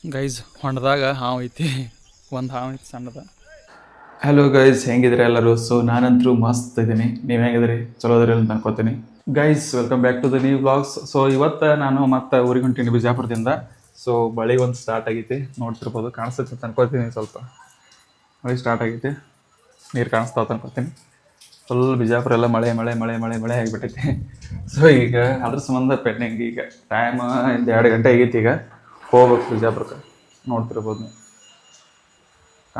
Guys ಹೊಂಡದಾಗ ಹಾವು ಐತಿ, ಒಂದು ಹಾವು ಐತಿ ಸಣ್ಣದ. ಹಲೋ ಗೈಸ್, ಹೆಂಗಿದ್ರೆ ಎಲ್ಲರೂ? ಸೊ ನಾನಂತರೂ ಮಸ್ತ್ ಇದ್ದೀನಿ. ನೀವು ಹೆಂಗಿದ್ರಿ? ಚಲೋ ಅದ್ರಿ ಅಂತ ಅನ್ಕೋತೀನಿ. Guys, welcome back to the new vlogs. So ಇವತ್ತು ನಾನು ಮತ್ತೆ ಊರಿಗೆ ಹೊಂಟೀನಿ ಬಿಜಾಪುರದಿಂದ. ಸೊ ಮಳೆ ಒಂದು ಸ್ಟಾರ್ಟ್ ಆಗೈತಿ, ನೋಡ್ತಿರ್ಬೋದು, ಕಾಣಿಸ್ತೈತೆ ಅಂತ ಅನ್ಕೋತೀನಿ. ಸ್ವಲ್ಪ ಮಳೆ ಸ್ಟಾರ್ಟ್ ಆಗೈತಿ, ನೀರು ಕಾಣಿಸ್ತಾವ ಅನ್ಕೋತೀನಿ. ಫುಲ್ ಬಿಜಾಪುರ ಎಲ್ಲ ಮಳೆ ಮಳೆ ಮಳೆ ಮಳೆ ಮಳೆ ಆಗಿಬಿಟ್ಟೈತಿ. ಸೊ ಈಗ ಅದ್ರ ಸಂಬಂಧ ಪೆಂಡಿಂಗ್. ಈಗ ಟೈಮ್ 2 ಗಂಟೆ ಆಗೈತಿ. ಈಗ ಹೋಗ್ಬೇಕು ಬಿಜಾಪುರಕ್ಕೆ. ನೋಡ್ತಿರ್ಬೋದು ನೀವು,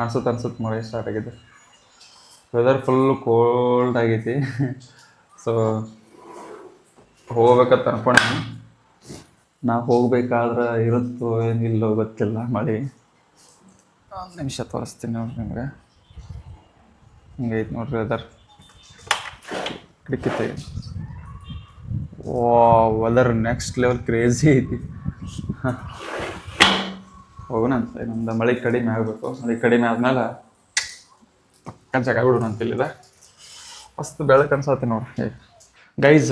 ಅನ್ಸುತ್ತೆ ಮಳೆ ಸ್ಟಾರ್ಟ್ ಆಗಿದೆ. ವೆದರ್ ಫುಲ್ ಕೋಲ್ಡ್ ಆಗೈತಿ. ಸೊ ಹೋಗ್ಬೇಕಂತ ಅನ್ಕೊಂಡಿ. ನಾವು ಹೋಗ್ಬೇಕಾದ್ರೆ ಇರುತ್ತೋ ಏನಿಲ್ಲೋ ಗೊತ್ತಿಲ್ಲ. ಮಳೆ ಒಂದು ನಿಮಿಷ ತೋರಿಸ್ತೀನಿ ನೋಡ್ರಿ ನಿಮ್ಗೆ. ಹಿಂಗೈತಿ ನೋಡ್ರಿ ವೆದರ್. ಕಿಟಕಿ ವೆದರ್ ನೆಕ್ಸ್ಟ್ ಲೆವೆಲ್ ಕ್ರೇಜಿ ಐತಿ. ಹೋಗೋಣ ಅಂತ. ನಮ್ದು ಮಳೆ ಕಡಿಮೆ ಆಗಬೇಕು. ಮಳೆ ಕಡಿಮೆ ಆದ್ಮೇಲೆ ಪಕ್ಕ ಜಾಗ ಬಿಡೋಣ ಅಂತಿಲ್ಲಿದೆ. ಮಸ್ತ್ ಬೆಳಕು ಅನ್ಸತ್ತೆ ನೋಡ್ರಿ ಗೈಸ್.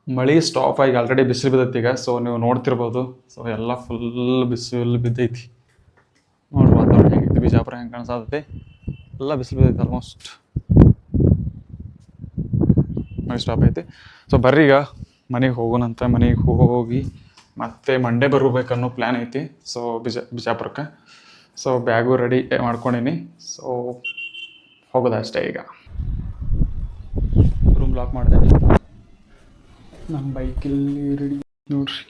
ಮಳೆ ಸ್ಟಾಪ್ ಆಗಿ ಆಲ್ರೆಡಿ ಬಿಸಿಲು ಬಿದ್ದೈತಿ ಈಗ. ಸೊ ನೀವು ನೋಡ್ತಿರ್ಬೋದು. ಸೊ ಎಲ್ಲ ಫುಲ್ ಬಿಸಿಲು ಬಿದ್ದೈತಿ ನೋಡ್ರಿ. ವಾತಾವರಣ ಹೆಂಗೈತಿ, ಬಿಜಾಪುರ ಹೆಂಗೆ ಕಾಣಿಸತೈತಿ, ಎಲ್ಲ ಬಿಸಿಲು ಬಿದ್ದೈತಿ ಆಲ್ಮೋಸ್ಟ್. ಮಳೆ ಸ್ಟಾಪ್ ಐತಿ. ಸೊ ಬರ್ರಿ ಈಗ ಮನೆಗೆ ಹೋಗೋಣಂತ. ಮನೆಗೆ ಹೋಗಿ ಮತ್ತೆ ಮಂಡೇ ಬರಬೇಕನ್ನೋ ಪ್ಲ್ಯಾನ್ ಐತಿ. ಸೊ ಬಿಜಾಪುರಕ್ಕೆ. ಸೊ ಬ್ಯಾಗು ರೆಡಿ ಮಾಡ್ಕೊಂಡೀನಿ. ಸೊ ಹೋಗೋದಷ್ಟೇ ಈಗ. ರೂಮ್ ಲಾಕ್ ಮಾಡಿದೆ. ನಮ್ಮ ಬೈಕಲ್ಲಿ ರೆಡಿ ನೋಡ್ರಿ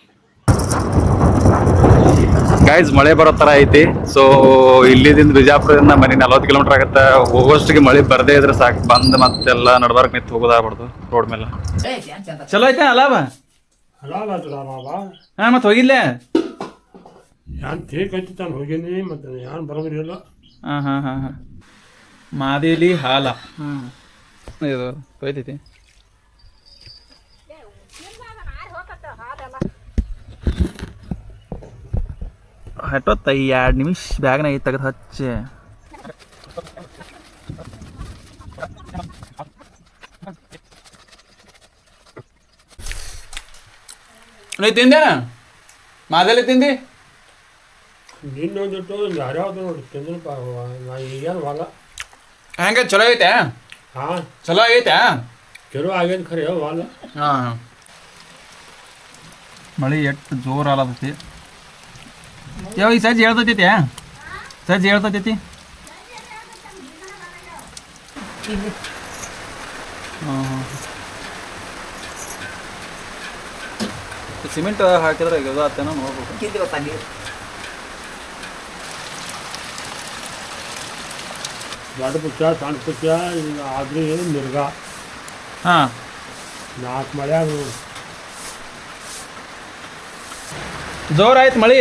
ಗೈಸ್. ಮಳೆ ಬರೋ ಥರ ಐತಿ. ಸೊ ಇಲ್ಲಿದಿಂದ ಬಿಜಾಪುರದಿಂದ ಮನೆ 40 ಕಿಲೋಮೀಟರ್ ಆಗುತ್ತೆ. ಹೋಗೋಷ್ಟಿಗೆ ಮಳೆ ಬರದೇ ಇದ್ರೆ ಸಾಕು. ಬಂದು ಮತ್ತೆಲ್ಲ ನಡ್ಬಾರ್ಕ್ ನಿಂತು ಹೋಗೋದಾಗ್ಬಾರ್ದು ರೋಡ್ ಮೇಲೆ. ಚಲೋ ಐತೆ ಅಲಾವ? ಹಾಂ, ಮತ್ತೆ ಹೋಗಿಲ್ಲೇ ಯಾನ್ ತೇಕೈತಿ ತಾನು ಹೋಗೀನಿ. ಮತ್ತೆ ಯಾನ್ ಬರೋದಿಲ್ಲ. ಹಾಂ ಹಾಂ ಹಾಂ ಹಾಂ ಮಾದೇಲಿ ಹಾಲ. ಇದು ಹೋಯ್ತೈತಿ. ಹಟ್ಟೊತ್ತ 2 ನಿಮಿಷ ಬ್ಯಾಗ್ನಾಗ ಐತಿ, ತೆಗೆದು ಹಚ್ಚಿ. ನೀ ತಿಂದೇನ? ಮಾದೇಲಿ ತಿಂದಿ? ನಿನ್ನೊಂದಿಟ್ಟು ಯಾರ್ಯಾವ್ದು ನೋಡಿ ತಿಂದನಪ್ಪ. ನಾ ಈಗೇನು ಹೊಲ ಹೆಂಗೆ ಚಲೋ ಐತೆ? ಹಾಂ, ಚಲೋ ಐತೆ. ಕೆಲವು ಆಗೇನು ಖರೆ ಹೊಲ. ಹಾಂ, ಮಳೆ ಎಷ್ಟು ಜೋರು ಆಲತೈತಿ. ಯಾವ ಈ ಸಜ್ಜಿ ಹೇಳ್ತೈತಿ? ಸಜ್ಜಿ ಹೇಳ್ತೈತಿ. ಹಾಂ ಹಾಂ, ಸಿಮೆಂಟ್ ಹಾಕಿದ್ರೆ ಇದು ಆತೇನೋ ನೋಡ್ಬೇಕು. ದೊಡ್ಡ ಪುಚ್ಚ ಸಣ್ಣ ಪುಚ್ಚ ಈಗ ಆದ್ರೂ ಏನು ಮಿರ್ಗ. ಹಾಂ, 4 ಮಳೆ ಜೋರಾಯ್ತು ಮಳೆ.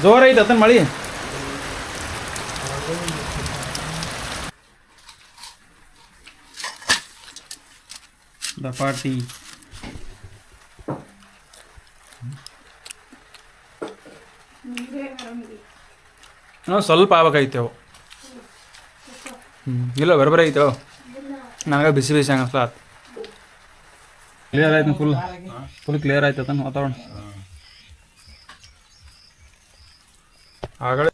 ಜೋರೈತೆ ಅತನ ಮಳೆ. ದಪಾಟಿ ಸ್ವಲ್ಪ ಆಗ್ಬೇಕಾಯ್ತೇವು. ಇಲ್ಲ ಬರೋಬ್ಬರಿ ಐತೇವು. ನನಗೆ ಬಿಸಿ ಬಿಸಿ ಹಂಗೆ ಕ್ಲಿಯರ್ ಆಯ್ತು. ಫುಲ್ ಕ್ಲಿಯರ್ ಆಯ್ತು ಅದನ್ನು ವಾತಾವರಣ. ಆಗಲೇ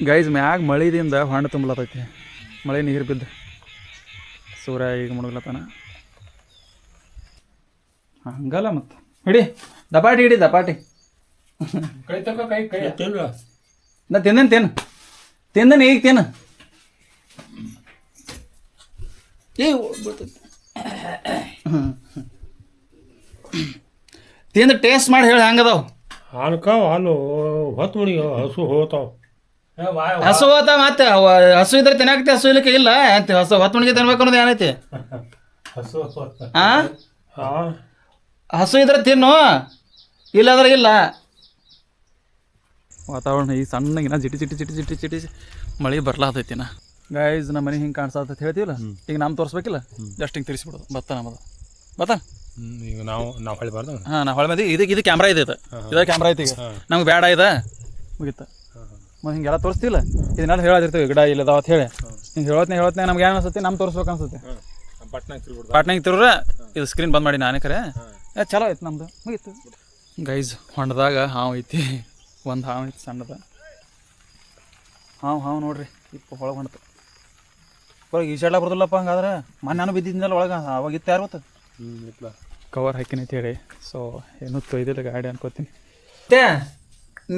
ಗೈಸ್ ಮ್ಯಾಗ ಮಳಿದಿಂದ ಹೊಂಡ ತುಂಬಲತ್ತೈತಿ. ಮಳೆ ನೀರು ಬಿದ್ದು ಸೂರ್ಯ ಈಗ ಮುಳುಗ್ಲತ್ತಾನ. ಹಂಗಲ್ಲ ಮತ್ತು ಹಿಡಿ ದಪಾಟಿ, ಹಿಡಿ ದಪಾಟಿ. ನಾ ತಿಂದೇನು ತಿಂದನ ಈಗ ತಿನ್ನ. ತಿಂದು ಟೇಸ್ಟ್ ಮಾಡಿ ಹೇಳಿ ಹೆಂಗದಾವ. ಹಾಲ್ಕಾವ ಹಾಲು ಹೊತ್ತು ಮುಡಿ ಹಸು ಹೋತಾವ. ಹಸು ಹೋತಾವ. ಮತ್ತೆ ಹಸು ಇದ್ರೆ ತಿನ್ನಾಕತಿ, ಹಸು ಇಲ್ಲಕ್ಕೆ ಇಲ್ಲ. ಹಸು ಹೊತ್ತು ಮುಣಿಗೆ ತಿನ್ಬೇಕು ಅನ್ನೋದು ಏನೈತಿ? ಹಾಂ, ಹಸು ಇದ್ರೆ ತಿನ್ನು, ಇಲ್ಲಾದ್ರೆ ಇಲ್ಲ. ವಾತಾವರಣ ಈ ಸಣ್ಣಗಿನ ಜಿಟಿ ಜಿಟಿ ಜಿಟಿ ಜಿಟಿ ಜಿಟಿ ಮಳೆ ಬರ್ಲಾತೈತಿನ. ಗೈಸ್ ನಮ್ಮ ಮನೆ ಹಿಂಗೆ ಕಾಣಿಸ್ತೈತೆ ಹೇಳ್ತೀವಲ್ಲ. ಈಗ ನಮ್ಮ ತೋರಿಸ್ಬೇಕಿಲ್ಲ, ಜಸ್ಟ್ ಹಿಂಗೆ ತಿರ್ಸಿಬಿಡೋದು. ಬತ್ತ ನಮ್ಮದು ಬತ್ತ. ಈಗ ನಾವು ಹೊಳಿಬಾರ್ದು. ಹಾಂ, ನಾವು ಹೊಳೆ ಮಂದಿ ಇದು ಕ್ಯಾಮ್ರಾ ಇದೆ. ಇದೇ ಕ್ಯಾಮ್ರಾ ಐತಿ. ಈಗ ನಮ್ಗೆ ಬೇಡ ಇದೆ ಮುಗೀತ. ಮತ್ತು ಹಿಂಗೆಲ್ಲ ತೋರಿಸ್ತಿಲ್ಲ. ಇದನ್ನೆಲ್ಲ ಹೇಳೋದಿರ್ತೀವಿ ಗಿಡ ಇಲ್ಲದಾವ ಅಂತ ಹೇಳಿ. ಹಿಂಗೆ ಹೇಳೋತ್ನೇ ನಮ್ಗೆ ಏನು ಅನ್ಸುತ್ತೆ, ನಮ್ಮ ತೋರಿಸ್ಬೇಕು ಅನ್ಸುತ್ತೆ. ಪಾಟ್ನಾಗ ತಿರ್ರ ಇದು ಸ್ಕ್ರೀನ್ ಬಂದ್ ಮಾಡಿ ನಾನೇ ಕರೆ. ಚಲೋ ಆಯ್ತು ನಮ್ದು, ಮುಗೀತು. ಗೈಸ್ ಹೊಂಡದಾಗ ಹಾವು ಐತಿ, ಒಂದು ಹಾವು ಐತಿ ಸಣ್ಣದ ಹಾವು ನೋಡ್ರಿ ಇಪ್ಪ ಒಳಗೆ ಹೊಂಡ್ತು ಒಳಗೆ ಈಜಾಡ್ಲ ಬರ್ದಲ್ಲಪ್ಪ. ಹಂಗಾದ್ರೆ ಮೊನ್ನೆ ನಾನು ಬಿದ್ದಿದ್ದಲ್ಲ ಒಳಗೆ, ಅವಾಗ ಇತ್ತು ಯಾರು ಗೊತ್ತ ಕವರ್ ಹಾಕಿನ ಹೇಳಿ. ಸೊ ಏನೂ ತೊಯ್ದಿಲ್ಲ ಗಾಡಿ ಅನ್ಕೋತೀನಿ.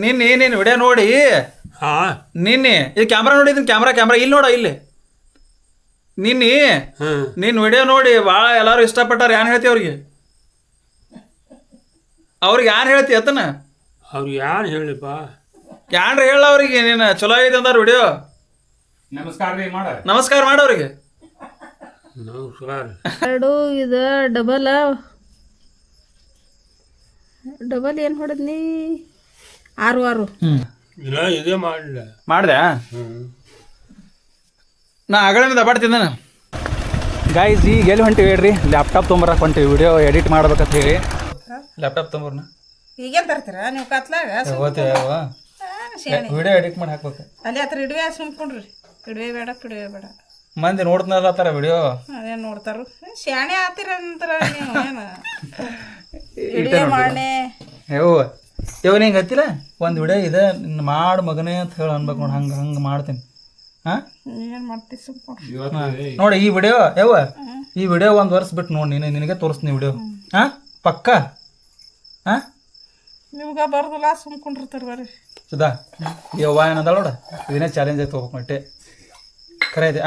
ನೀನು ವಿಡಿಯೋ ನೋಡಿ ಹಾಂ ನಿನ್ನೆ ಇದು ಕ್ಯಾಮ್ರಾ ನೋಡಿದ್ದೀನಿ, ಕ್ಯಾಮ್ರಾ ಇಲ್ಲಿ ನೋಡ, ಇಲ್ಲಿ ನೀನು ವಿಡಿಯೋ ನೋಡಿ ಭಾಳ ಎಲ್ಲರೂ ಇಷ್ಟಪಟ್ಟಾರ. ಏನು ಹೇಳ್ತಿ ಅವ್ರಿಗೆ ಏನು ಹೇಳ್ತಿ ಅತನ ಅವ್ರಿಗೆ ಯಾರು ಹೇಳಿಪ್ಪ ಯಾನ್ರಿ ಹೇಳ ಅವ್ರಿಗೆ, ನೀನು ಚಲೋ ಐತೆ ಅಂದಾರ ವಿಡಿಯೋ. ನಮಸ್ಕಾರ ಮಾಡೋರಿಗೆ. ನಮಸ್ಕಾರ. ಎರಡು ಇದು ಡಬಲ್ ಏನು ಹೊಡೆದ್ನಿ 6 ಇಲ್ಲ ಇದೇ ಮಾಡಲಿಲ್ಲ. ಮಾಡ್ದೆ ನಾ ಅಗಳಿಂದ ದಬಾಡ್ತಿದ್ದೆ. ಗಾಯ್ಸ್ ಈಗ ಎಲ್ಲಿ ಹೊಂಟಿವಿ ಹೇಳ್ರಿ, ಲ್ಯಾಪ್ಟಾಪ್ ತೊಗೊಂಬರಕ್ಕೆ ಹೊಂಟಿವಿ ವಿಡಿಯೋ ಎಡಿಟ್ ಮಾಡ್ಬೇಕಂತ ಹೇಳಿ. ಲ್ಯಾಪ್ಟಾಪ್ ತೊಗೊಂಬರ್ನ ಈಗೇನು ತರ್ತೀರಾ ನೀವು ಕತ್ಲಾಗ ವಿಡಿಯೋ ಎಡಿಟ್ ಮಾಡಿ ಹಾಕ್ಬೇಕು. ಅಲ್ಲಿ ಹತ್ರ ಇಡುವೆ ಸುಮ್ಕೊಂಡ್ರಿ, ಇಡುವೆ ಬೇಡ ಮಂದಿ ನೋಡ್ತಾನಲ್ಲ ತರ ವಿಡಿಯೋ ಅದೇನು ನೋಡ್ತಾರು ಶಾಣೆ ಆತಿರ ಅಂತಾರ ನೀವು ಏನು ಇಡುವೆ ಮಾಡೇ ಯವ್ ನಿಂಗೆ ಹತ್ತಿಲ್ಲ ಒಂದು ವಿಡಿಯೋ ಇದೆ ಮಾಡು ಮಗನೇ ಅಂತ ಹೇಳಿ ಅನ್ಬೇಕು ನೋಡಿ. ಹಂಗೆ ಮಾಡ್ತೀನಿ. ಹಾಂ ಏನು ಮಾಡ್ತೀವಿ ಸುಮ್ಕೊಂಡ್ರಿ ನೋಡಿ ಈ ವಿಡಿಯೋ ಈ ವಿಡಿಯೋ 1 ವರ್ಷ ಬಿಟ್ಟು ನೋಡಿ ನಿನಗೆ ತೋರಿಸ್ತೀನಿ ವಿಡಿಯೋ. ಹಾಂ ಪಕ್ಕ. ಹಾಂ ನಿಮ್ಗೆ ಬರ್ದಲ್ಲ ಸುಮ್ಕೊಂಡಿರ್ತಾರೆ ಬರ್ರಿ. ಸುಧಾ ಯವ್ವ ಏನಂದ ನೋಡ, ಇದನ್ನೇ ಚಾಲೆಂಜ್ ಆಗಿ ತೊಗೋಬೇಕು ಮಟ್ಟೆ ಖರೆ ಇದೆ.